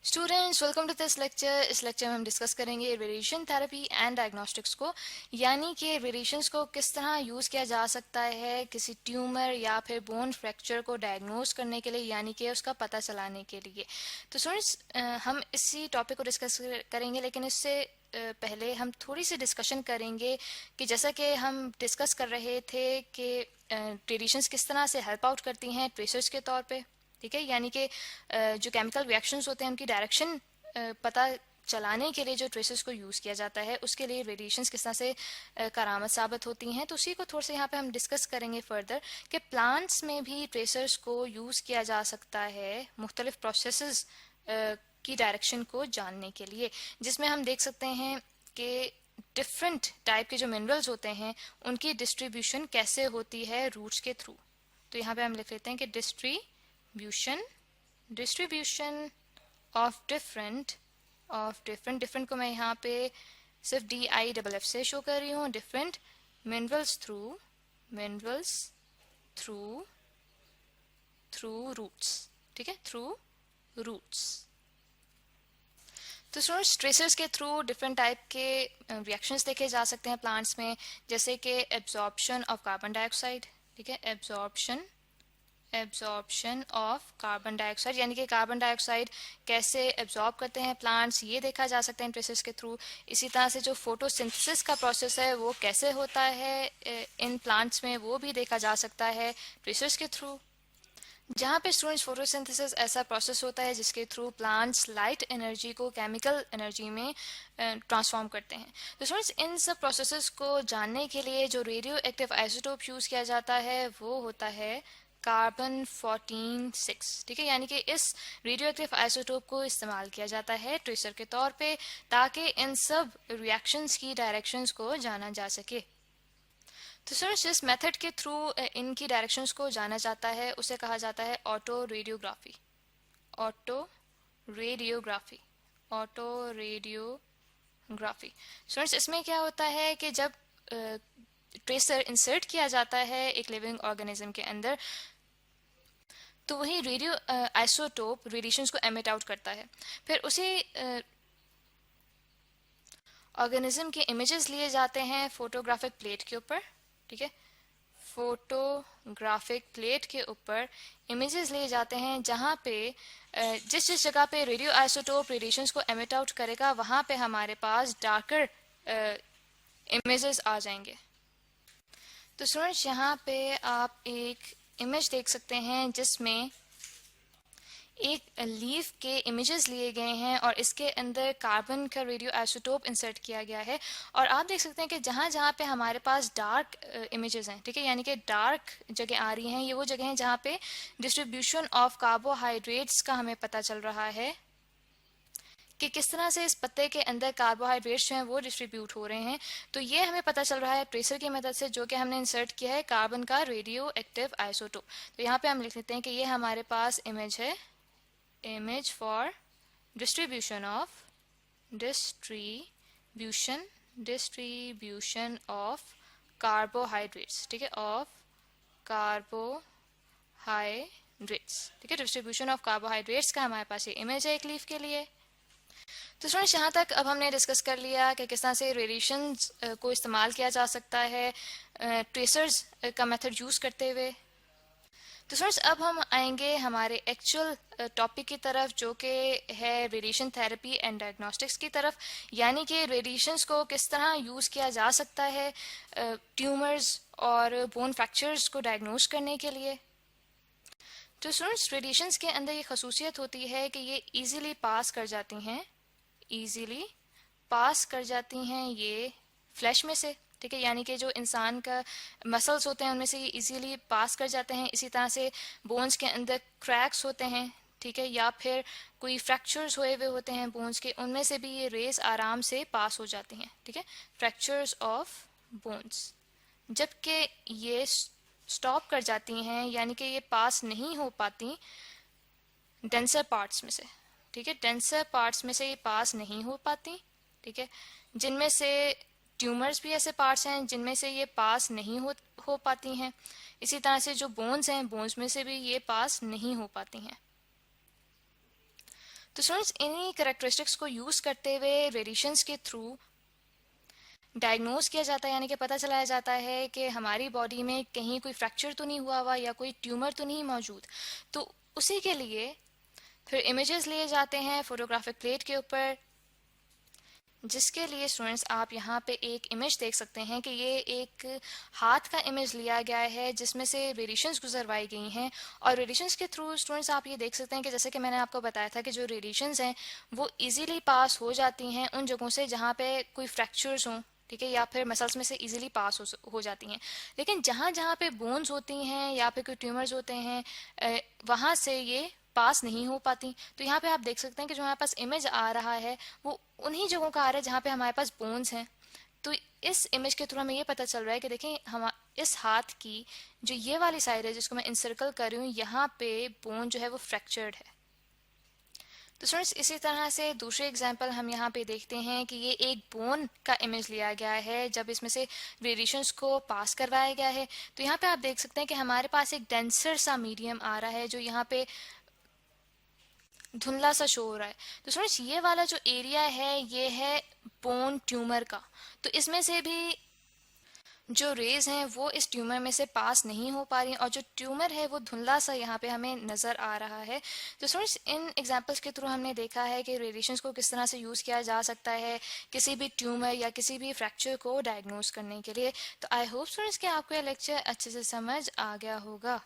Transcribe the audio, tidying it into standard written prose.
Students welcome to this lecture. इस lecture में हम डिस्कस करेंगे रेडिएशन थेरेपी एंड डायग्नोस्टिक्स को, यानी कि रेडिएशंस को किस तरह यूज़ किया जा सकता है किसी ट्यूमर या फिर बोन फ्रैक्चर को डायग्नोस करने के लिए, यानी कि उसका पता चलाने के लिए। तो स्टूडेंट्स हम इसी टॉपिक को डिस्कस करेंगे, लेकिन इससे पहले हम थोड़ी सी डिस्कशन करेंगे कि जैसा कि हम डिस्कस कर रहे थे कि रेडिएशंस किस तरह से हेल्प आउट करती हैं ट्रेसर्स के तौर पे। ठीक है, यानी कि जो केमिकल रिएक्शंस होते हैं उनकी डायरेक्शन पता चलाने के लिए जो ट्रेसेस को यूज़ किया जाता है, उसके लिए रेडिएशंस किस तरह से करामत साबित होती हैं। तो उसी को थोड़ा सा यहाँ पे हम डिस्कस करेंगे फर्दर कि प्लांट्स में भी ट्रेसर्स को यूज़ किया जा सकता है मुख्तलिफ प्रोसेसेस की डायरेक्शन को जानने के लिए, जिसमें हम देख सकते हैं कि डिफरेंट टाइप के जो मिनरल्स होते हैं उनकी डिस्ट्रीब्यूशन कैसे होती है रूट्स के थ्रू। तो यहाँ पे हम लिख लेते हैं कि डिस्ट्रीब्यूशन ऑफ डिफरेंट को मैं यहाँ पे सिर्फ DIFF से शो कर रही हूँ। Different minerals through roots. ठीक है, थ्रू रूट्स। तो स्टूडेंट्स ट्रेसर्स के थ्रू डिफरेंट टाइप के रिएक्शंस देखे जा सकते हैं प्लांट्स में, जैसे कि एब्जॉर्प्शन ऑफ कार्बन डाइऑक्साइड। ठीक है, एब्जॉर्प्शन ऑफ कार्बन डाइऑक्साइड, यानी कि कार्बन डाइऑक्साइड कैसे एब्जॉर्ब करते हैं प्लांट्स, ये देखा जा सकता है इन ट्रेसेस के थ्रू। इसी तरह से जो फोटोसिंथेसिस का प्रोसेस है वो कैसे होता है इन प्लांट्स में, वो भी देखा जा सकता है ट्रेसेस के थ्रू। जहाँ पे स्टूडेंट्स फोटोसिंथेसिस ऐसा प्रोसेस होता है जिसके थ्रू प्लांट्स लाइट एनर्जी को केमिकल एनर्जी में ट्रांसफॉर्म करते हैं। तो स्टूडेंट्स इन सब प्रोसेसेस को जानने के लिए जो रेडियो एक्टिव आइसोटोप यूज़ किया जाता है वो होता है कार्बन 14-6। ठीक है, यानी कि इस रेडियो एक्टिव आइसोटोप को इस्तेमाल किया जाता है ट्रेसर के तौर पे, ताकि इन सब रिएक्शंस की डायरेक्शंस को जाना जा सके। तो सर जिस मेथड के थ्रू इनकी डायरेक्शंस को जाना जाता है उसे कहा जाता है auto radiography. Auto radiography auto radiography students, इसमें क्या होता है कि जब ट्रेसर इंसर्ट किया जाता है एक लिविंग ऑर्गेनिज्म के अंदर, तो वही रेडियो आइसोटोप रेडिएशंस को एमिट आउट करता है। फिर उसी ऑर्गेनिज्म के इमेजेस लिए जाते हैं फोटोग्राफिक प्लेट के ऊपर। ठीक है, फोटोग्राफिक प्लेट के ऊपर इमेजेस लिए जाते हैं, जहाँ पे जिस जिस जगह पे रेडियो आइसोटोप रेडिएशंस को एमिट आउट करेगा वहाँ पे हमारे पास डार्कर इमेजेस आ जाएंगे। तो स्टूडेंट्स यहाँ पे आप एक इमेज देख सकते हैं जिसमें एक लीफ के इमेजेस लिए गए हैं और इसके अंदर कार्बन का रेडियो आइसोटोप इंसर्ट किया गया है। और आप देख सकते हैं कि जहाँ जहाँ पे हमारे पास डार्क इमेजेस हैं, ठीक है, यानी कि डार्क जगह आ रही हैं, ये वो जगह हैं जहाँ पे डिस्ट्रीब्यूशन ऑफ कार्बोहाइड्रेट्स का हमें पता चल रहा है कि किस तरह से इस पत्ते के अंदर कार्बोहाइड्रेट्स जो हैं वो डिस्ट्रीब्यूट हो रहे हैं। तो ये हमें पता चल रहा है ट्रेसर की मदद से, जो कि हमने इंसर्ट किया है कार्बन का रेडियो एक्टिव आइसोटोप। तो यहाँ पे हम लिख लेते हैं कि ये हमारे पास इमेज है, image for distribution of carbohydrates। ठीक है, ऑफ कार्बोहाइड्रेट्स। ठीक है, डिस्ट्रीब्यूशन ऑफ कार्बोहाइड्रेट्स का हमारे पास ये इमेज है एक लीफ के लिए। तो स्टूडेंट्स यहाँ तक अब हमने डिस्कस कर लिया कि किस तरह से रेडिएशंस को इस्तेमाल किया जा सकता है ट्रेसर्स का मेथड यूज़ करते हुए। तो फ्रेंड्स अब हम आएंगे हमारे एक्चुअल टॉपिक की तरफ, जो कि है रेडिएशन थेरेपी एंड डायग्नोस्टिक्स की तरफ, यानी कि रेडिएशंस को किस तरह यूज़ किया जा सकता है ट्यूमर्स और बोन फ्रैक्चर्स को डायग्नोस करने के लिए। तो स्टूडेंट्स रेडिएशंस के अंदर ये खसूसियत होती है कि ये ईजीली पास कर जाती हैं ये फ्लैश में से। ठीक है, यानी कि जो इंसान का मसल्स होते हैं उनमें से ये इजीली पास कर जाते हैं। इसी तरह से बोन्स के अंदर क्रैक्स होते हैं, ठीक है, या फिर कोई फ्रैक्चर्स हुए हुए होते हैं बोन्स के, उनमें से भी ये रेज आराम से पास हो जाती हैं। ठीक है, फ्रैक्चर्स ऑफ बोन्स। जबकि ये स्टॉप कर जाती हैं, यानी कि ये पास नहीं हो पाती डेंसर पार्ट्स में से। ठीक है, डेंसर पार्ट्स में से ये पास नहीं हो पाती। ठीक है, जिनमें से ट्यूमर्स भी ऐसे पार्ट्स हैं जिनमें से ये पास नहीं हो पाती हैं। इसी तरह से जो बोन्स हैं, बोन्स में से भी ये पास नहीं हो पाती हैं। तो स्टूडेंट्स इन्हीं करेक्टरिस्टिक्स को यूज़ करते हुए रेडिएशंस के थ्रू डायग्नोज किया जाता है, यानी कि पता चलाया जाता है कि हमारी बॉडी में कहीं कोई फ्रैक्चर तो नहीं हुआ हुआ या कोई ट्यूमर तो नहीं मौजूद। तो उसी के लिए फिर इमेजेस लिए जाते हैं फोटोग्राफिक प्लेट के ऊपर, जिसके लिए स्टूडेंट्स आप यहाँ पे एक इमेज देख सकते हैं कि ये एक हाथ का इमेज लिया गया है जिसमें से रेडिएशंस गुजरवाई गई हैं। और रेडिएशंस के थ्रू स्टूडेंट्स आप ये देख सकते हैं कि जैसे कि मैंने आपको बताया था कि जो रेडिएशंस हैं वो इजीली पास हो जाती हैं उन जगहों से जहाँ पे कोई फ्रैक्चर्स हों, ठीक है, या फिर मसल्स में से इजीली पास हो जाती हैं। लेकिन जहाँ जहाँ पे बोन्स होती हैं या फिर कोई ट्यूमर्स होते हैं वहाँ से ये पास नहीं हो पाती। तो यहाँ पे आप देख सकते हैं कि जो हमारे पास इमेज आ रहा है वो उन्हीं जगहों का आ रहा है जहाँ पे हमारे पास बोन्स हैं। तो इस इमेज के थ्रू हमें ये पता चल रहा है कि देखें हम इस हाथ की जो ये वाली साइड है जिसको मैं इंसर्कल कर रही हूँ, यहाँ पे बोन जो है वो फ्रैक्चर्ड है। तो स्टूडेंट्स इसी तरह से दूसरे एग्जांपल हम यहाँ पे देखते हैं कि ये एक बोन का इमेज लिया गया है जब इसमें से रेडिएशंस को पास करवाया गया है। तो यहाँ पे आप देख सकते हैं कि हमारे पास एक डेंसर सा मीडियम आ रहा है जो यहाँ पे धुंधला सा शो हो रहा है। तो स्टूडेंट्स ये वाला जो एरिया है ये है बोन ट्यूमर का। तो इसमें से भी जो रेज हैं वो इस ट्यूमर में से पास नहीं हो पा रही और जो ट्यूमर है वो धुंधला सा यहाँ पे हमें नज़र आ रहा है। तो स्टूडेंट्स इन एग्जांपल्स के थ्रू हमने देखा है कि रेडिएशंस को किस तरह से यूज़ किया जा सकता है किसी भी ट्यूमर या किसी भी फ्रैक्चर को डायग्नोज करने के लिए। तो आई होप स्टूडेंट्स कि आपको यह लेक्चर अच्छे से समझ आ गया होगा।